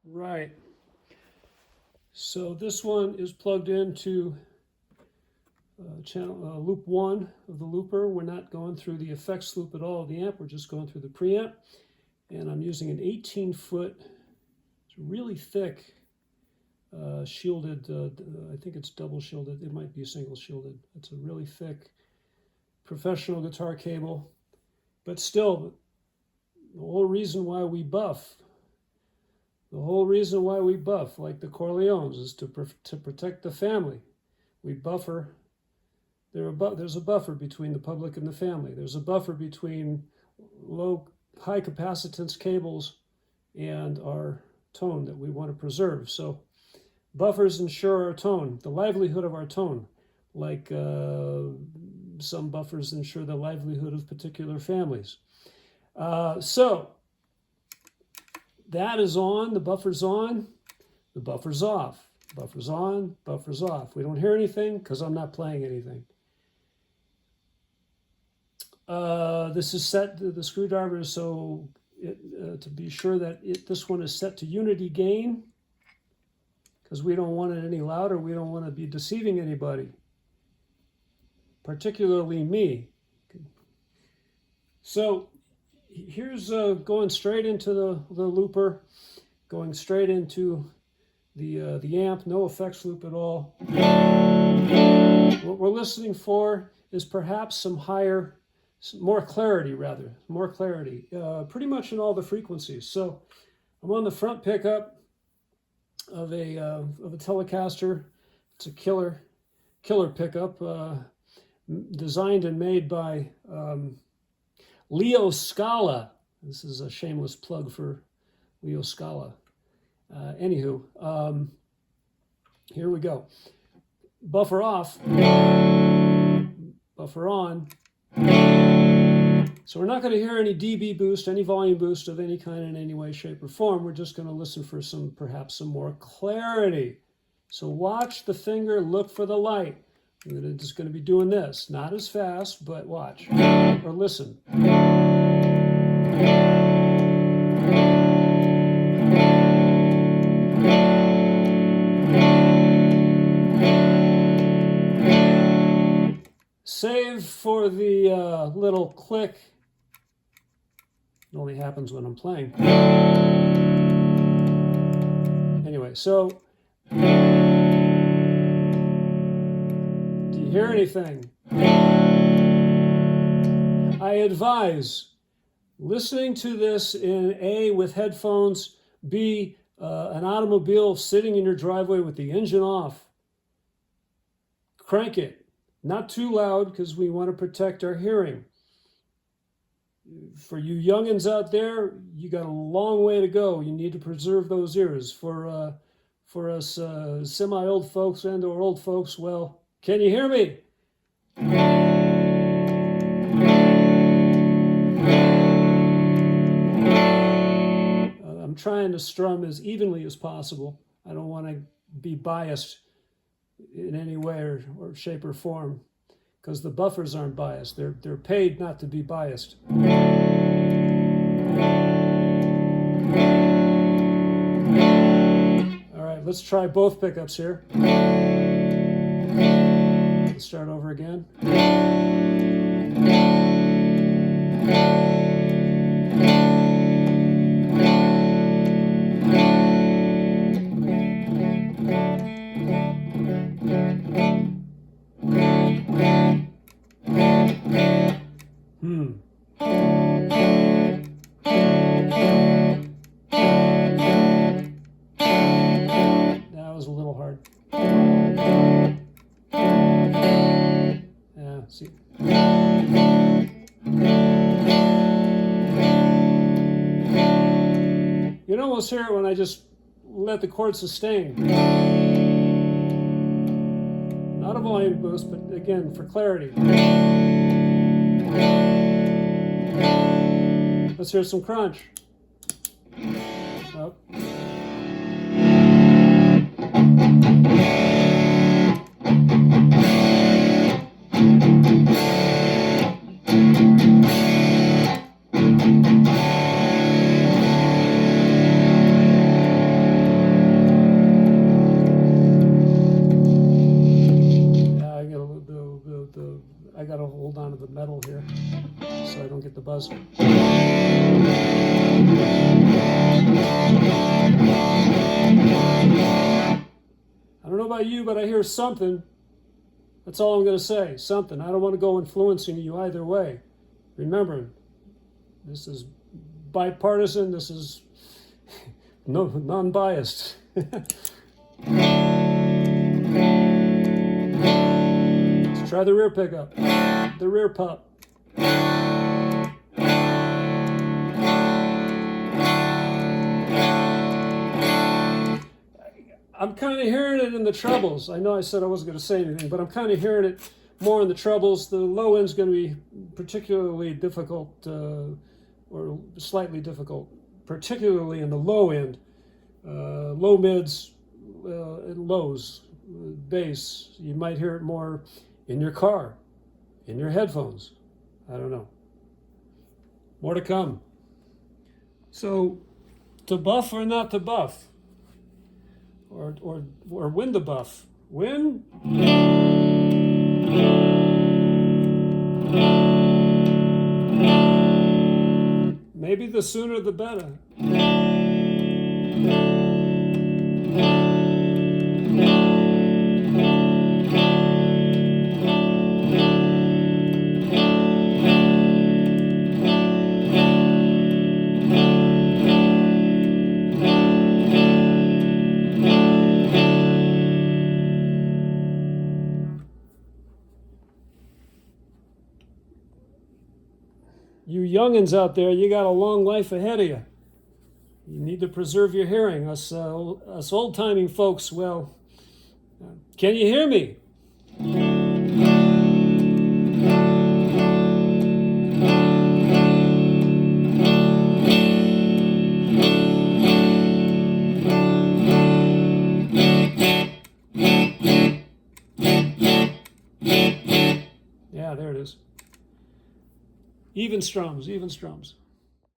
Right. So this one is plugged into channel loop 1 of the looper. We're not going through the effects loop at all of the amp. We're just going through the preamp. And I'm using an 18-foot, it's really thick, shielded, I think it's double shielded. It might be single shielded. It's a really thick professional guitar cable. But still, the whole reason why we buff, like the Corleones, is to protect the family. We buffer. There's a buffer between the public and the family. There's a buffer between high capacitance cables and our tone that we want to preserve. So buffers ensure our tone, the livelihood of our tone, like some buffers ensure the livelihood of particular families. So that is on, the buffer's on, the buffer's off. Buffer's on, buffer's off. We don't hear anything because I'm not playing anything. This is set, the screwdriver is so, to be sure that this one is set to unity gain, because we don't want it any louder. We don't want to be deceiving anybody, particularly me. So here's going straight into the looper, going straight into the amp, no effects loop at all. What we're listening for is perhaps some higher, more clarity, pretty much in all the frequencies. So I'm on the front pickup of a Telecaster. It's a killer pickup, designed and made by Leo Scala. This is a shameless plug for Leo Scala. Anywho, here we go. Buffer off, buffer on. So we're not going to hear any dB boost, any volume boost of any kind in any way, shape, or form. We're just going to listen for perhaps some more clarity. So watch the finger, look for the light. I'm just going to be doing this, not as fast, but watch or listen. Save for the little click. It only happens when I'm playing. Anyway, so do you hear anything? I advise listening to this in A, with headphones, B, an automobile sitting in your driveway with the engine off. Crank it. Not too loud, because we want to protect our hearing. For you youngins out there, you got a long way to go. You need to preserve those ears. For us semi-old folks and or old folks, well, can you hear me? I'm trying to strum as evenly as possible. I don't want to be biased in any way or shape or form, because the buffers aren't biased. They're paid not to be biased. All right, let's try both pickups here. Let's start over again. That was a little hard. Yeah, see. You can almost hear it when I just let the chord sustain. Not a volume boost, but again, for clarity. Let's hear some crunch. Oh. of the metal here so I don't get the buzz. I don't know about you, but I hear something. That's all I'm going to say, something. I don't want to go influencing you either way. Remember, this is bipartisan, this is non-biased. Let's try the rear pickup, the rear pup. I'm kind of hearing it in the trebles. I know I said I wasn't going to say anything, but I'm kind of hearing it more in the trebles. The low end's going to be particularly difficult, or slightly difficult, particularly in the low end. Low mids and lows, bass. You might hear it more in your car, in your headphones. I don't know. More to come. So, to buff or not to buff? Or win the buff. Win? Maybe the sooner the better. You youngins out there, you got a long life ahead of you. You need to preserve your hearing. Us old-timing folks, well, can you hear me? Yeah, there it is. Even strums, even strums.